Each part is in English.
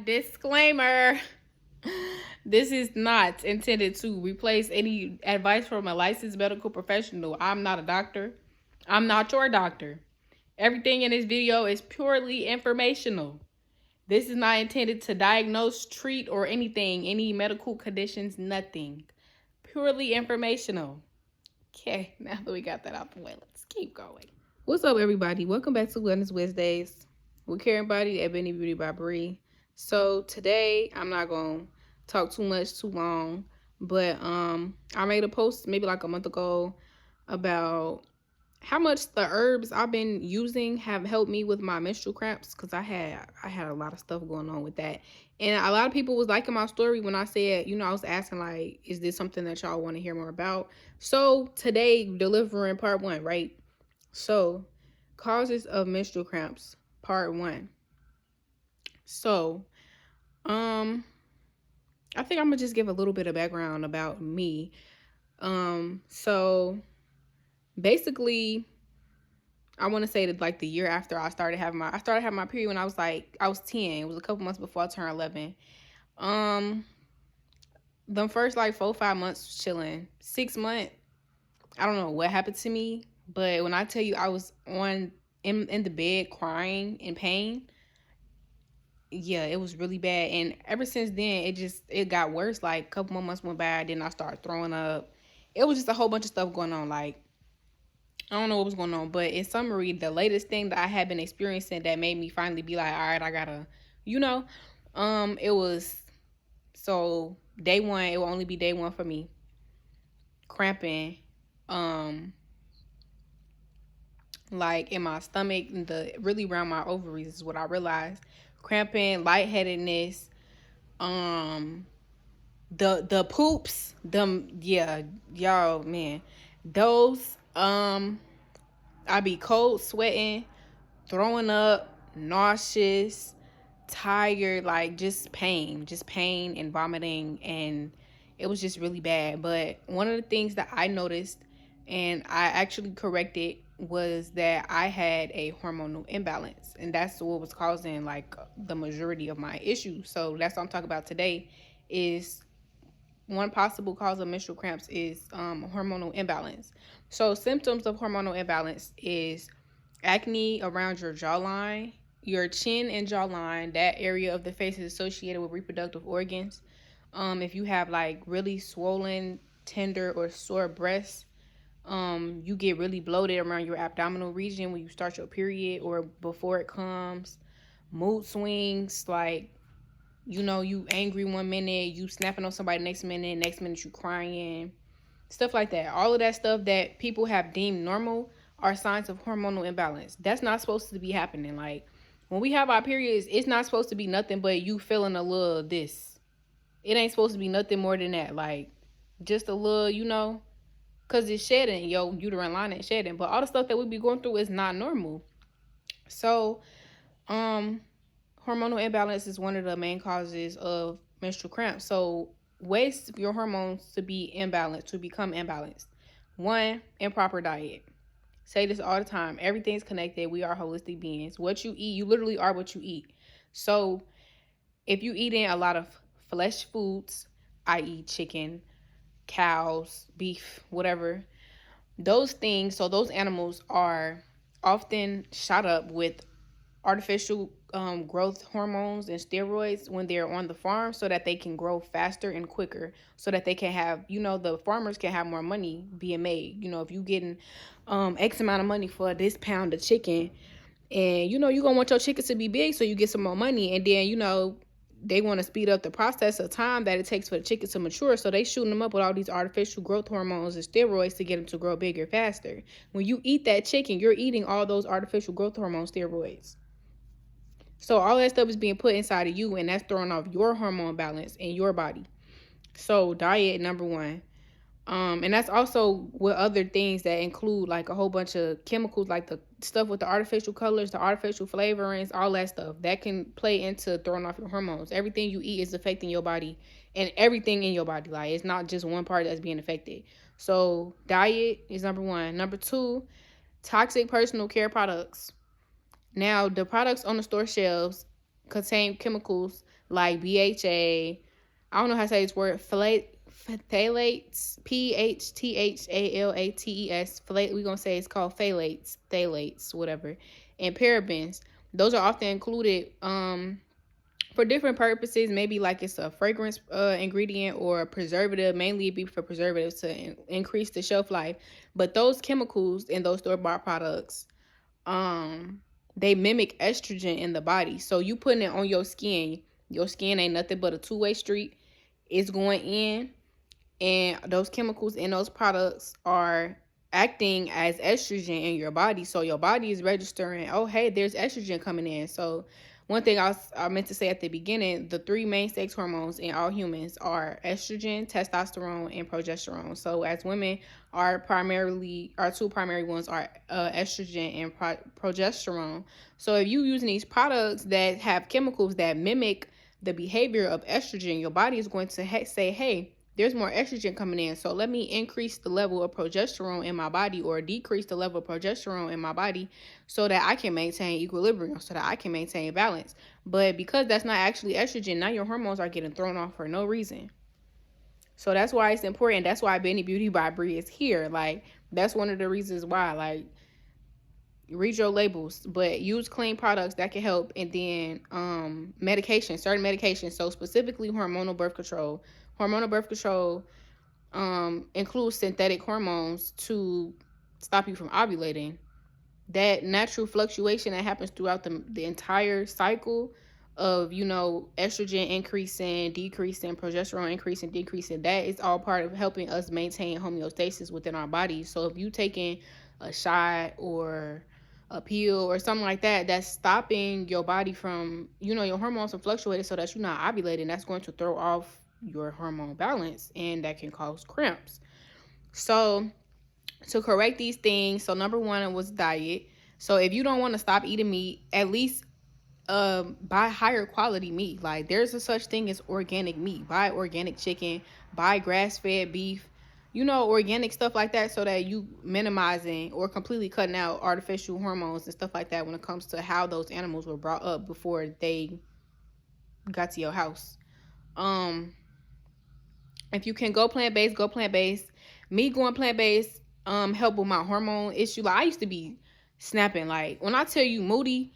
Disclaimer. This is not intended to replace any advice from a licensed medical professional. I'm not a doctor. I'm not your doctor. Everything in this video is purely informational. This is not intended to diagnose, treat, or anything, any medical conditions, nothing. Purely informational. Okay, now that we got that out the way, let's keep going. What's up, everybody? Welcome back to Wellness Wednesdays with Karen Body at Bene Beauty by Bree. So today I'm not gonna talk too long, but I made a post maybe like a month ago about how much the herbs I've been using have helped me with my menstrual cramps, because I had a lot of stuff going on with that. And a lot of people was liking my story when I said, I was asking like, is this something that y'all want to hear more about? So today, delivering part 1, right? So, causes of menstrual cramps, part 1. So, I think I'm gonna just give a little bit of background about me. So basically, I want to say that like the year after I started having my period when I was 10. It was a couple months before I turned 11. The first like 4-5 months was chilling. 6 months, I don't know what happened to me, but when I tell you I was in the bed crying in pain, yeah, it was really bad. And ever since then, it got worse. Like a couple more months went by, then I started throwing up. It was just a whole bunch of stuff going on. Like, I don't know what was going on, but in summary, the latest thing that I had been experiencing that made me finally be like, all right, I gotta, it was, so day 1, it will only be day 1 for me, cramping, like in my stomach, really around my ovaries is what I realized. Cramping, lightheadedness, the poops, y'all, man, those, I be cold sweating, throwing up, nauseous, tired, like just pain and vomiting, and it was just really bad. But one of the things that I noticed and I actually corrected was that I had a hormonal imbalance, and that's what was causing like the majority of my issues. So that's what I'm talking about today. Is one possible cause of menstrual cramps is hormonal imbalance. So symptoms of hormonal imbalance is acne around your jawline, your chin and jawline. That area of the face is associated with reproductive organs. If you have like really swollen, tender, or sore breasts, you get really bloated around your abdominal region when you start your period or before it comes. Mood swings, like, you angry one minute, you snapping on somebody next minute you crying, stuff like that. All of that stuff that people have deemed normal are signs of hormonal imbalance. That's not supposed to be happening. Like, when we have our periods, it's not supposed to be nothing but you feeling a little this. It ain't supposed to be nothing more than that. Like, just a little, because it's shedding, your uterine line is shedding. But all the stuff that we be going through is not normal. So, hormonal imbalance is one of the main causes of menstrual cramps. So, ways for your hormones to be imbalanced, to become imbalanced. 1, improper diet. Say this all the time. Everything's connected. We are holistic beings. What you eat, you literally are what you eat. So, if you eating a lot of flesh foods, i.e. chicken, cows, beef, whatever, those things, so those animals are often shot up with artificial growth hormones and steroids when they're on the farm, so that they can grow faster and quicker, so that they can have, the farmers can have more money being made. If you getting X amount of money for this pound of chicken, and you're gonna want your chickens to be big so you get some more money, and then they want to speed up the process of time that it takes for the chickens to mature, so they shooting them up with all these artificial growth hormones and steroids to get them to grow bigger faster. When you eat that chicken, you're eating all those artificial growth hormone steroids. So all that stuff is being put inside of you, and that's throwing off your hormone balance in your body. So diet, number 1. And that's also with other things that include like a whole bunch of chemicals, like the stuff with the artificial colors, the artificial flavorings, all that stuff that can play into throwing off your hormones. Everything you eat is affecting your body, and everything in your body. Like, it's not just one part that's being affected. So diet is number 1. Number 2, toxic personal care products. Now, the products on the store shelves contain chemicals like BHA. I don't know how to say this word. Phthalates, PHTHALATES. We're gonna say it's called phthalates, whatever, and parabens. Those are often included for different purposes. Maybe like it's a fragrance ingredient or a preservative. Mainly it'd be for preservatives to increase the shelf life. But those chemicals in those store-bought products, they mimic estrogen in the body. So you putting it on your skin. Your skin ain't nothing but a two-way street. It's going in, and those chemicals in those products are acting as estrogen in your body. So your body is registering, oh, hey, there's estrogen coming in. So one thing I meant to say at the beginning, the three main sex hormones in all humans are estrogen, testosterone, and progesterone. So as women, our two primary ones are estrogen and progesterone. So if you using these products that have chemicals that mimic the behavior of estrogen, your body is going to say, hey, there's more estrogen coming in, so let me increase the level of progesterone in my body or decrease the level of progesterone in my body so that I can maintain equilibrium, so that I can maintain balance. But because that's not actually estrogen, now your hormones are getting thrown off for no reason. So that's why it's important. That's why Bene Beauty by Bree is here. Like, that's one of the reasons why. Like, read your labels, but use clean products that can help. And then medication, certain medications. So specifically hormonal birth control. Hormonal birth control includes synthetic hormones to stop you from ovulating. That natural fluctuation that happens throughout the entire cycle of, estrogen increasing, decreasing, progesterone increasing, decreasing, that is all part of helping us maintain homeostasis within our bodies. So if you taking a shot or a pill or something like that, that's stopping your body from, your hormones from fluctuating so that you're not ovulating, that's going to throw off your hormone balance, and that can cause cramps. So to correct these things, so number one was diet. So if you don't want to stop eating meat, at least buy higher quality meat. Like, there's a such thing as organic meat. Buy organic chicken, buy grass-fed beef, organic stuff like that, so that you minimizing or completely cutting out artificial hormones and stuff like that when it comes to how those animals were brought up before they got to your house. If you can go plant-based, go plant-based. Me going plant-based help with my hormone issue. Like, I used to be snapping. Like, when I tell you moody,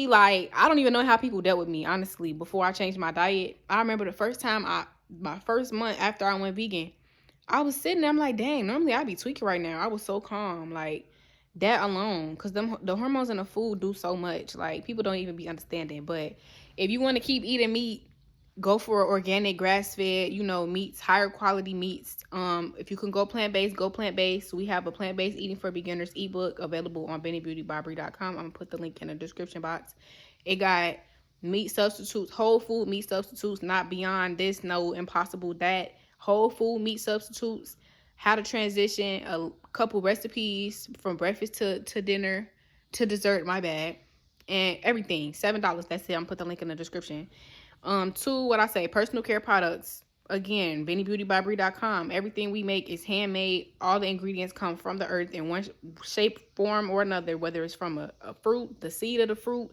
like, I don't even know how people dealt with me, honestly, before I changed my diet. I remember the first time my first month after I went vegan, I was sitting there, I'm like, dang, normally I'd be tweaking right now. I was so calm, like, that alone, because the hormones in the food do so much. Like, people don't even be understanding. But if you want to keep eating meat, go for organic, grass-fed, meats, higher quality meats. If you can go plant-based, go plant-based. We have a plant-based eating for beginners ebook available on benebeautybybrie.com. I'm gonna put the link in the description box. It got meat substitutes, whole food meat substitutes, not beyond this, no impossible that. Whole food meat substitutes, how to transition, a couple recipes from breakfast to dinner to dessert, my bad, and everything. $7. That's it. I'm gonna put the link in the description. Two, what I say, personal care products. Again, benebeautybybrie.com. Everything we make is handmade. All the ingredients come from the earth in one shape, form, or another, whether it's from a fruit, the seed of the fruit,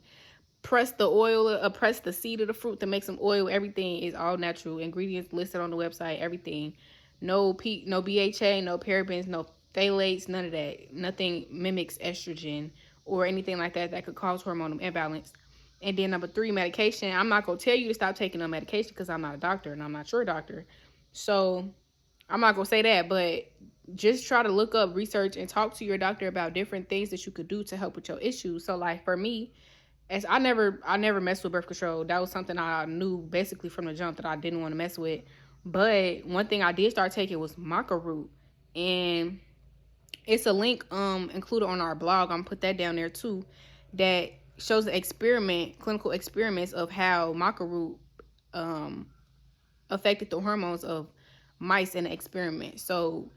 press the oil, press the seed of the fruit to make some oil. Everything is all natural. Ingredients listed on the website, everything. No BHA, no parabens, no phthalates, none of that. Nothing mimics estrogen or anything like that could cause hormonal imbalance. And then number three, medication. I'm not going to tell you to stop taking no medication because I'm not a doctor and I'm not your doctor. So I'm not going to say that, but just try to look up, research, and talk to your doctor about different things that you could do to help with your issues. So, like, for me, as I never messed with birth control. That was something I knew basically from the jump that I didn't want to mess with. But one thing I did start taking was maca root. And it's a link included on our blog. I'm going to put that down there too. That shows clinical experiments of how maca root affected the hormones of mice in the experiment. So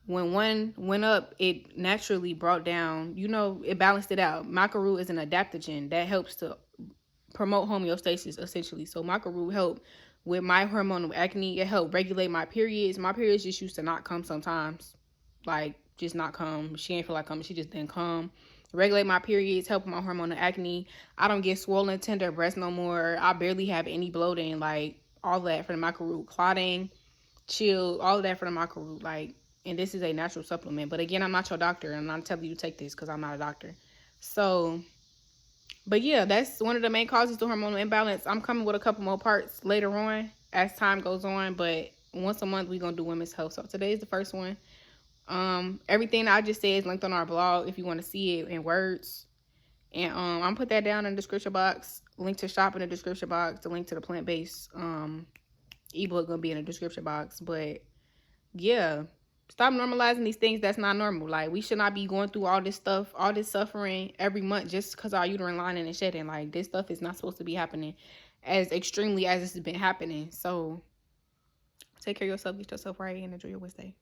when one went up, it naturally brought down, it balanced it out. Maca root is an adaptogen that helps to promote homeostasis, essentially. So maca root helped with my hormonal acne. It helped regulate my periods. My periods just used to not come sometimes. Like, just not come. She ain't feel like coming. She just didn't come. regulate my periods, help with my hormonal acne. I don't get swollen, tender breasts no more. I barely have any bloating, like all that for the micro-root, clotting, chill, all of that for the micro-root. Like, and this is a natural supplement. But again, I'm not your doctor, and I'm not telling you to take this because I'm not a doctor. So, but yeah, that's one of the main causes to hormonal imbalance. I'm coming with a couple more parts later on as time goes on, but once a month we're gonna do women's health. So today is the first one. Everything I just said is linked on our blog if you want to see it in words. And I'm put that down in the description box. Link to shop in the description box. The link to the plant-based ebook gonna be in the description box. But yeah, stop normalizing these things that's not normal. Like, we should not be going through all this stuff, all this suffering every month just because our uterine lining is shedding. Like, this stuff is not supposed to be happening as extremely as this has been happening. So take care of yourself, get yourself right, and enjoy your Wednesday.